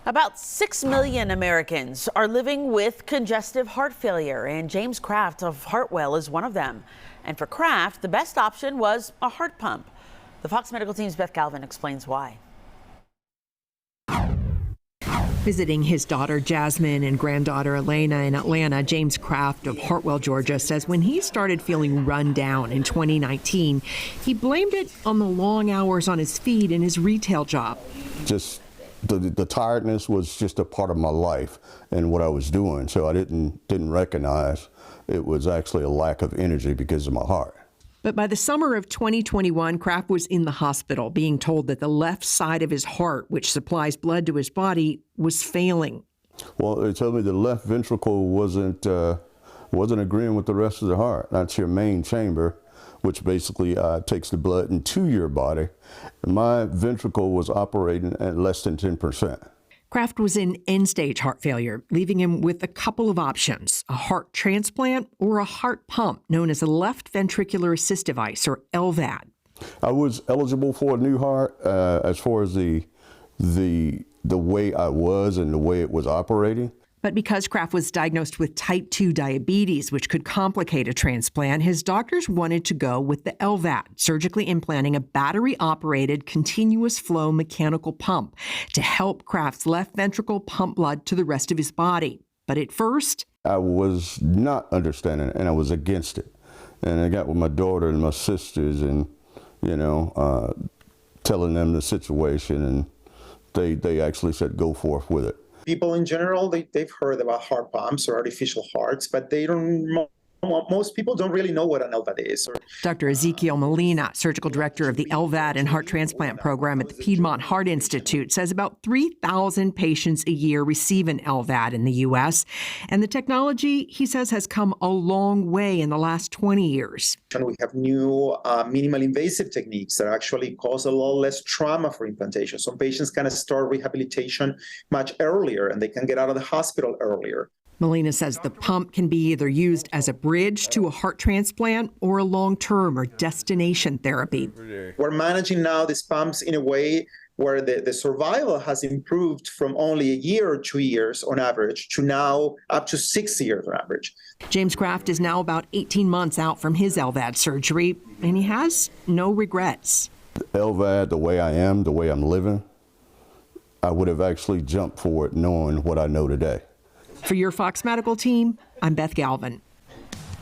About 6 million Americans are living with congestive heart failure, and James Craft of Hartwell is one of them. And for Craft, the best option was a heart pump. The Fox Medical Team's Beth Galvin explains why. Visiting his daughter Jasmine and granddaughter Elena in Atlanta, James Craft of Hartwell, Georgia, says when he started feeling run down in 2019, he blamed it on the long hours on his feet and his retail job. Just the tiredness was just a part of my life and what I was doing, so I didn't recognize it was actually a lack of energy because of my heart. But by the summer of 2021, Craft was in the hospital being told that the left side of his heart, which supplies blood to his body, was failing. Well, they told me the left ventricle wasn't agreeing with the rest of the heart. That's your main chamber, which basically takes the blood into your body. My ventricle was operating at less than 10%. Craft was in end-stage heart failure, leaving him with a couple of options: a heart transplant or a heart pump known as a left ventricular assist device, or LVAD. I was eligible for a new heart as far as the way I was and the way it was operating. But because Craft was diagnosed with type 2 diabetes, which could complicate a transplant, his doctors wanted to go with the LVAD, surgically implanting a battery-operated continuous flow mechanical pump to help Craft's left ventricle pump blood to the rest of his body. But at first, I was not understanding it, and I was against it. And I got with my daughter and my sisters and, telling them the situation, and they actually said, go forth with it. People in general, they've heard about heart pumps or artificial hearts, but most people don't really know what an LVAD is. Dr. Ezekiel Molina, surgical director of the LVAD and heart transplant program at the Piedmont Heart Institute, says about 3,000 patients a year receive an LVAD in the U.S. And the technology, he says, has come a long way in the last 20 years. And we have new minimal invasive techniques that actually cause a lot less trauma for implantation. So patients can start rehabilitation much earlier and they can get out of the hospital earlier. Molina says the pump can be either used as a bridge to a heart transplant or a long-term or destination therapy. We're managing now these pumps in a way where the survival has improved from only a year or 2 years on average to now up to 6 years on average. James Craft is now about 18 months out from his LVAD surgery, and he has no regrets. LVAD, the way I am, the way I'm living, I would have actually jumped for it knowing what I know today. For your Fox Medical Team, I'm Beth Galvin.